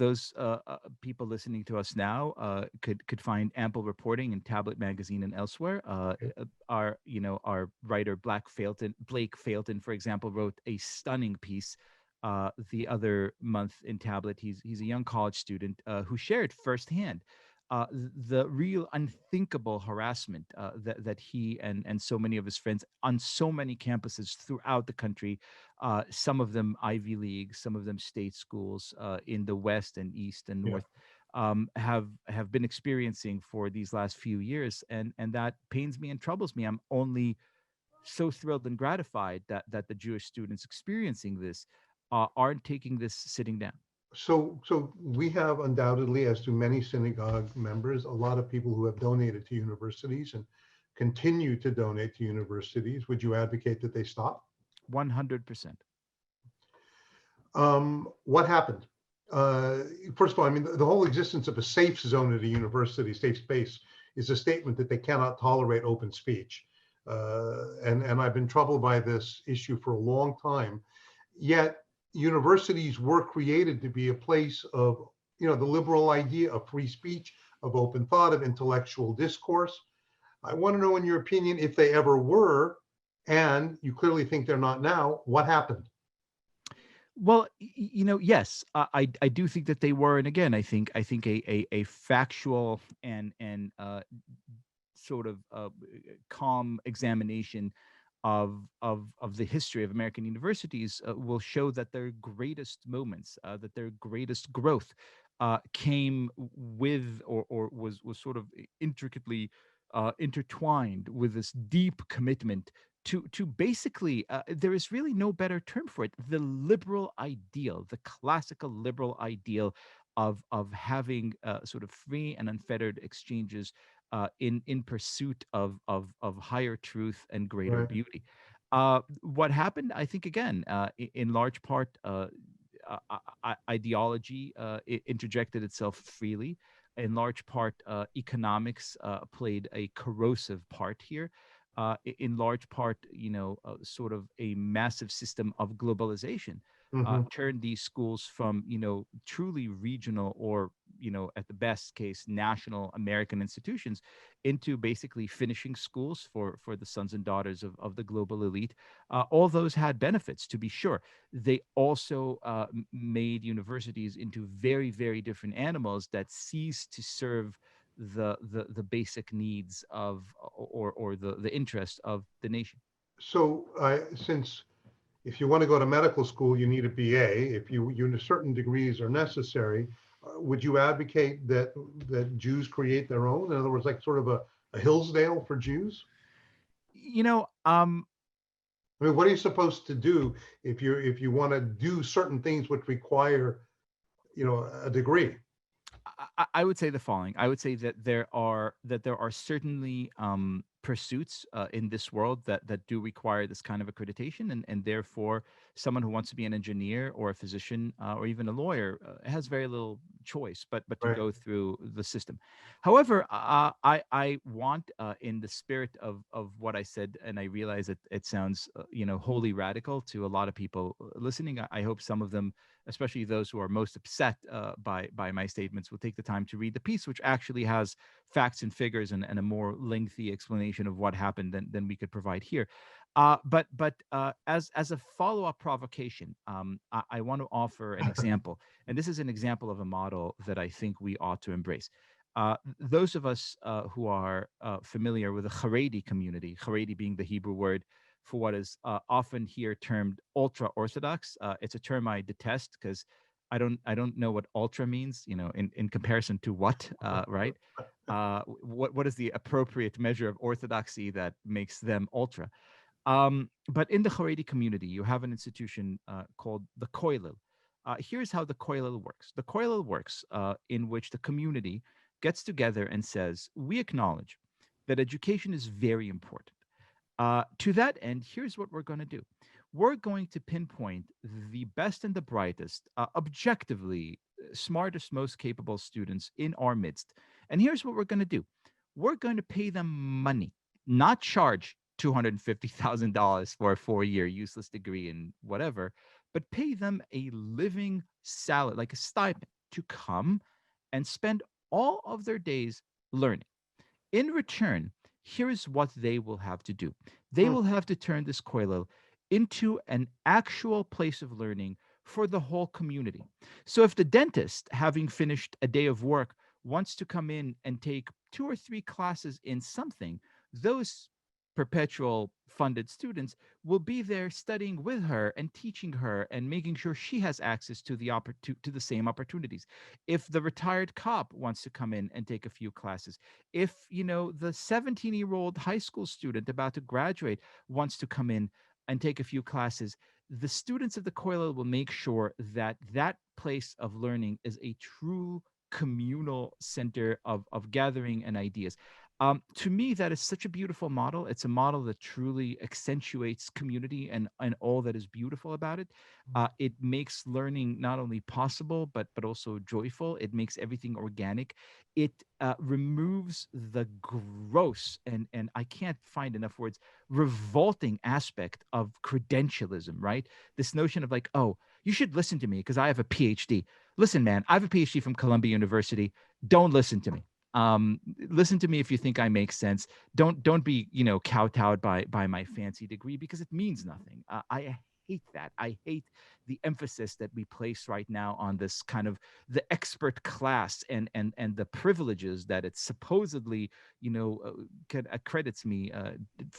people listening to us now could find ample reporting in Tablet Magazine and elsewhere. Okay. Our writer Blake Failton, for example, wrote a stunning piece the other month in Tablet. He's a young college student who shared firsthand the real unthinkable harassment that he and so many of his friends on so many campuses throughout the country, some of them Ivy League, some of them state schools in the West and East and Yeah. North, have been experiencing for these last few years, and that pains me and troubles me. I'm only so thrilled and gratified that the Jewish students experiencing this aren't taking this sitting down. So we have undoubtedly, as do many synagogue members, a lot of people who have donated to universities and continue to donate to universities. Would you advocate that they stop? 100%. What happened? Uh, First of all, I mean, the whole existence of a safe zone at a university, safe space, is a statement that they cannot tolerate open speech. And I've been troubled by this issue for a long time. Yet universities were created to be a place of, the liberal idea of free speech, of open thought, of intellectual discourse. I want to know, in your opinion, if they ever were, and you clearly think they're not now, what happened? Well, yes, I do think that they were, and again, I think a factual and sort of calm examination of the history of American universities will show that their greatest moments, that their greatest growth, came with or was sort of intricately intertwined with this deep commitment to basically there is really no better term for it, the liberal ideal, the classical liberal ideal of having sort of free and unfettered exchanges in pursuit of higher truth and greater Right. beauty. What happened, I think, again, in large part, ideology interjected itself freely. In large part, economics played a corrosive part here. In large part, sort of a massive system of globalization Hmm. turned these schools from, truly regional or, at the best case, national American institutions into basically finishing schools for the sons and daughters of the global elite. All those had benefits, to be sure. They also made universities into very, very different animals that ceased to serve the basic needs of or the interest of the nation. So, since if you want to go to medical school, you need a BA. If certain degrees are necessary, would you advocate that Jews create their own? In other words, like sort of a Hillsdale for Jews? You know, um, I mean, what are you supposed to do if you want to do certain things which require, a degree? I would say the following. I would say that there are certainly pursuits in this world that do require this kind of accreditation, and therefore someone who wants to be an engineer or a physician or even a lawyer has very little choice but to Right. go through the system. However, I want, in the spirit of what I said, and I realize that it sounds wholly radical to a lot of people listening. I hope some of them, especially those who are most upset by my statements, will take the time to read the piece, which actually has facts and figures and a more lengthy explanation of what happened than we could provide here. But as a follow up provocation, I want to offer an example, and this is an example of a model that I think we ought to embrace. Those of us who are familiar with the Haredi community, Haredi being the Hebrew word for what is often here termed ultra orthodox. It's a term I detest because I don't know what ultra means. In comparison to what, right? What is the appropriate measure of orthodoxy that makes them ultra? But in the Haredi community, you have an institution called the Coil. Here's how the Coil works. The Coil works in which the community gets together and says, we acknowledge that education is very important. To that end, here's what we're going to do. we're going to pinpoint the best and the brightest, objectively smartest, most capable students in our midst. And here's what we're going to do: we're going to pay them money, not charge $250,000 for a 4-year useless degree in whatever, but pay them a living salary, like a stipend, to come and spend all of their days learning. In return, here's what they will have to do: they Hmm. will have to turn this Coil into an actual place of learning for the whole community. So if the dentist, having finished a day of work, wants to come in and take 2 or 3 classes in something, those perpetual funded students will be there studying with her and teaching her and making sure she has access to to the same opportunities. If the retired cop wants to come in and take a few classes, if the 17-year-old high school student about to graduate wants to come in and take a few classes, the students of the Coil will make sure that that place of learning is a true communal center of gathering and ideas. To me, that is such a beautiful model. It's a model that truly accentuates community and all that is beautiful about it. It makes learning not only possible but also joyful. It makes everything organic. It removes the gross, and I can't find enough words, revolting aspect of credentialism. Right? This notion of like, oh, you should listen to me because I have a PhD. Listen, man, I have a PhD from Columbia University. Don't listen to me. Listen to me if you think I make sense. Don't be kowtowed by my fancy degree, because it means nothing. I hate that. I hate the emphasis that we place right now on this kind of the expert class and the privileges that it supposedly accredits me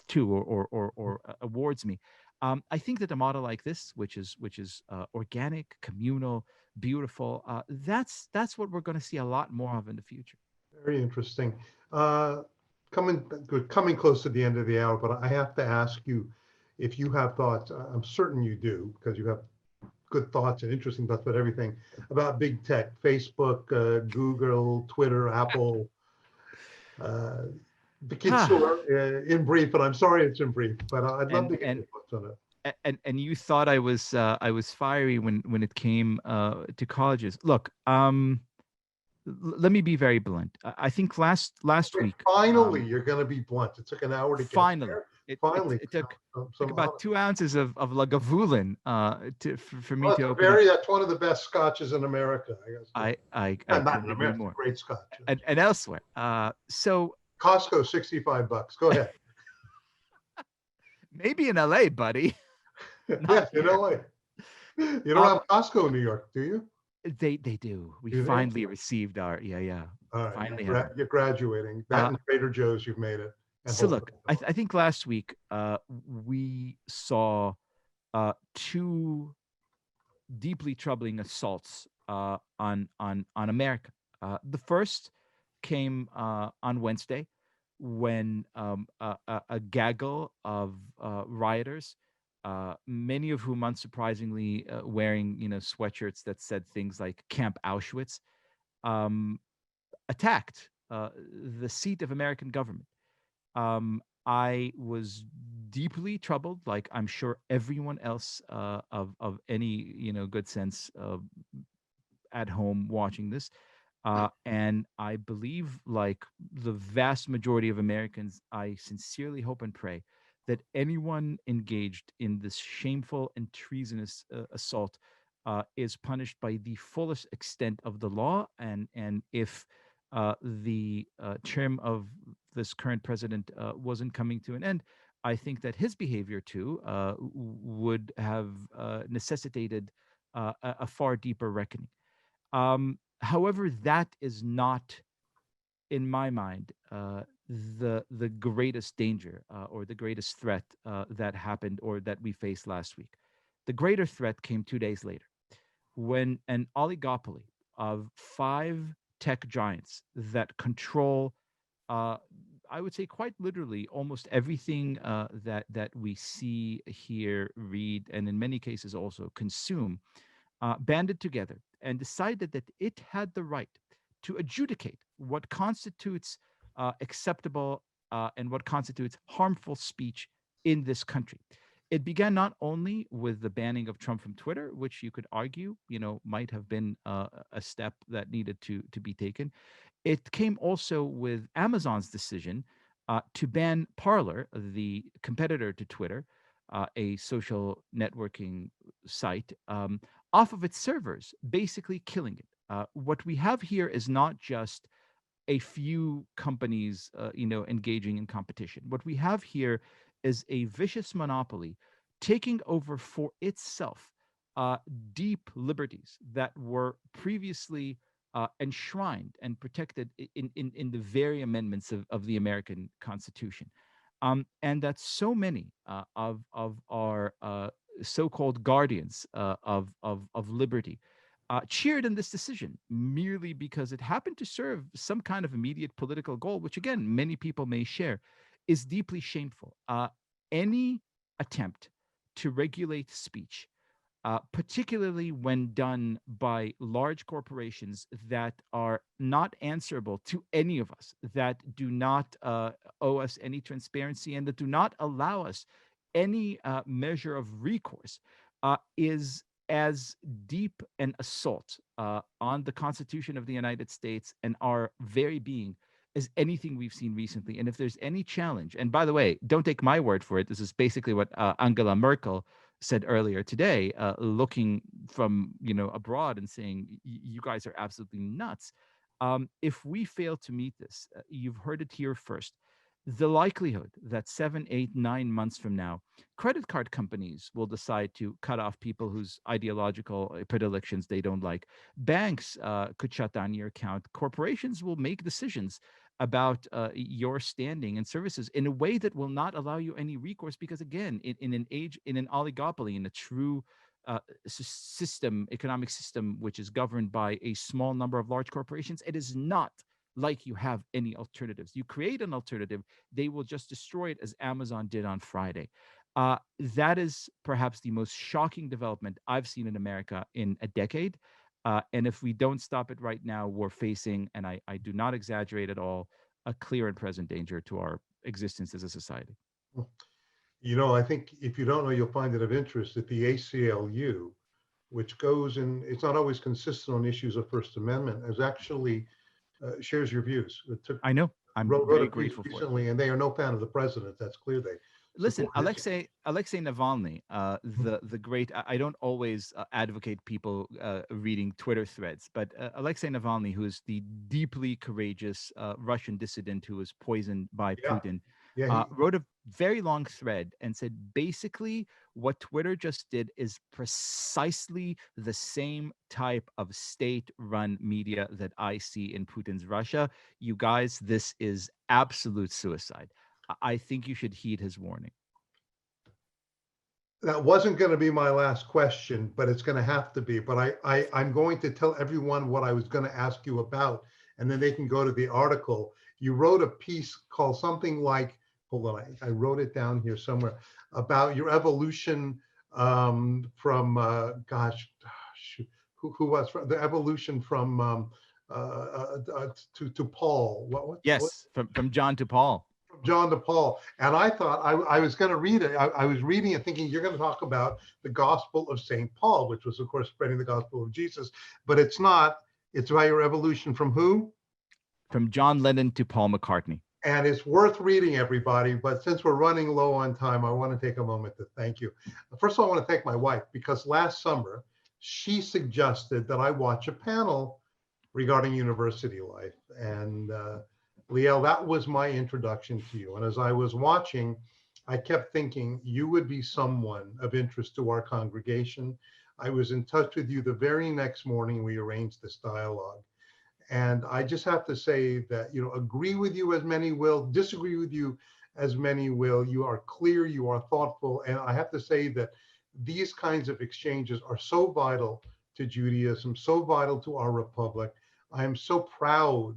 to or awards me. I think that a model like this, which is organic, communal, beautiful, that's what we're going to see a lot more of in the future. Very interesting. Uh, coming close to the end of the hour, but I have to ask you if you have thoughts. I'm certain you do, because you have good thoughts and interesting thoughts about everything about big tech, Facebook, Google, Twitter, Apple, uh, the kids Ah, store, in brief. And I'm sorry it's in brief, but I'd love and to get and your thoughts on it. and you thought I was fiery when it came to colleges. Look, let me be very blunt. I think last Wait, week, finally, you're going to be blunt. It took an hour to get finally, there. it it, Finally, it took some about 2 ounces of Lagavulin for me well, to open up. that's one of the best scotches in America, I guess. I Not in couldn't agree America, it's more. a great scotch. And elsewhere. So Costco, $65. Go ahead. maybe in LA, buddy, not Yeah, here. you don't Um, have Costco in New York, do you? they do. We Do they? finally received our yeah. All right, Finally have them. you're graduating. That Uh, and Trader Joe's, you've made it. And so Whole look, Foods. I think last week we saw two deeply troubling assaults on America. The first came on Wednesday when a gaggle of rioters, many of whom, unsurprisingly, wearing sweatshirts that said things like Camp Auschwitz, um, attacked the seat of American government. I was deeply troubled, like I'm sure everyone else of any good sense at home watching this. And I believe, like the vast majority of Americans, I sincerely hope and pray that anyone engaged in this shameful and treasonous assault is punished by the fullest extent of the law. And if the term of this current president wasn't coming to an end, I think that his behavior too would have necessitated a far deeper reckoning. However, that is not, in my mind, the greatest danger or the greatest threat that happened or that we faced last week. The greater threat came 2 days later when an oligopoly of 5 tech giants that control, uh, I would say, quite literally, almost everything that we see, hear, read, and in many cases also consume, banded together and decided that it had the right to adjudicate what constitutes acceptable and what constitutes harmful speech in this country. It began not only with the banning of Trump from Twitter, which you could argue, might have been a step that needed to be taken. It came also with Amazon's decision to ban Parler, the competitor to Twitter, a social networking site, off of its servers, basically killing it. What we have here is not just a few companies, engaging in competition. What we have here is a vicious monopoly taking over for itself uh, deep liberties that were previously enshrined and protected in the very amendments of the American Constitution. And that so many of our so-called guardians of liberty cheered in this decision merely because it happened to serve some kind of immediate political goal, which again, many people may share, is deeply shameful. Any attempt to regulate speech, particularly when done by large corporations that are not answerable to any of us, that do not owe us any transparency, and that do not allow us any measure of recourse, is as deep an assault on the Constitution of the United States and our very being as anything we've seen recently. And if there's any challenge, and by the way, don't take my word for it, this is basically what Angela Merkel said earlier today, looking from abroad and saying, You guys are absolutely nuts." If we fail to meet this, you've heard it here first. The likelihood that 7, 8, 9 months from now, credit card companies will decide to cut off people whose ideological predilections they don't like. Banks could shut down your account. Corporations will make decisions about your standing and services in a way that will not allow you any recourse, because again, in an oligopoly, in a true economic system which is governed by a small number of large corporations, it is not like you have any alternatives. You create an alternative, they will just destroy it, as Amazon did on Friday. That is perhaps the most shocking development I've seen in America in a decade. And if we don't stop it right now, we're facing, and I do not exaggerate at all, a clear and present danger to our existence as a society. I think if you don't know, you'll find it of interest that the ACLU, which goes in, it's not always consistent on issues of First Amendment, is actually shares your views. It took, I know. I'm wrote a very piece grateful for it. recently, and they are no fan of the president. That's clear. They Listen, support his. Alexei Navalny, the great. I don't always advocate people reading Twitter threads, but Alexei Navalny, who is the deeply courageous Russian dissident who was poisoned by Yeah, Putin, yeah. wrote a very long thread and said basically what Twitter just did is precisely the same type of state-run media that I see in Putin's Russia. You guys, this is absolute suicide. I think you should heed his warning. That wasn't going to be my last question, but it's going to have to be. But I'm going to tell everyone what I was going to ask you about, and then they can go to the article. You wrote a piece called something like, hold on, I wrote it down here somewhere, about your evolution from, who was the evolution from to Paul. What? Yes, from John to Paul. John to Paul. And I thought I was going to read it. I was reading it thinking you're going to talk about the gospel of St. Paul, which was, of course, spreading the gospel of Jesus. But it's not. It's about your evolution from who? From John Lennon to Paul McCartney. And it's worth reading, everybody. But since we're running low on time, I want to take a moment to thank you. First of all, I want to thank my wife, because last summer she suggested that I watch a panel regarding university life. And Liel, that was my introduction to you. And as I was watching, I kept thinking you would be someone of interest to our congregation. I was in touch with you the very next morning. We arranged this dialogue. And I just have to say that, agree with you as many will, disagree with you as many will. You are clear, you are thoughtful. And I have to say that these kinds of exchanges are so vital to Judaism, so vital to our republic. I am so proud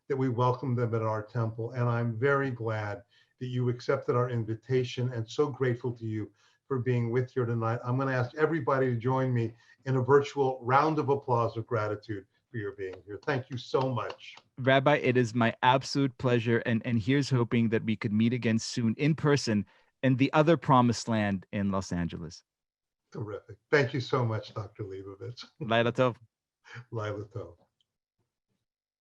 that we welcome them at our temple. And I'm very glad that you accepted our invitation, and so grateful to you for being with here tonight. I'm going to ask everybody to join me in a virtual round of applause of gratitude for your being here. Thank you so much. Rabbi, it is my absolute pleasure. And here's hoping that we could meet again soon in person and the other promised land in Los Angeles. Terrific. Thank you so much, Dr. Leibovitz. Laila Tov. Lila Tov.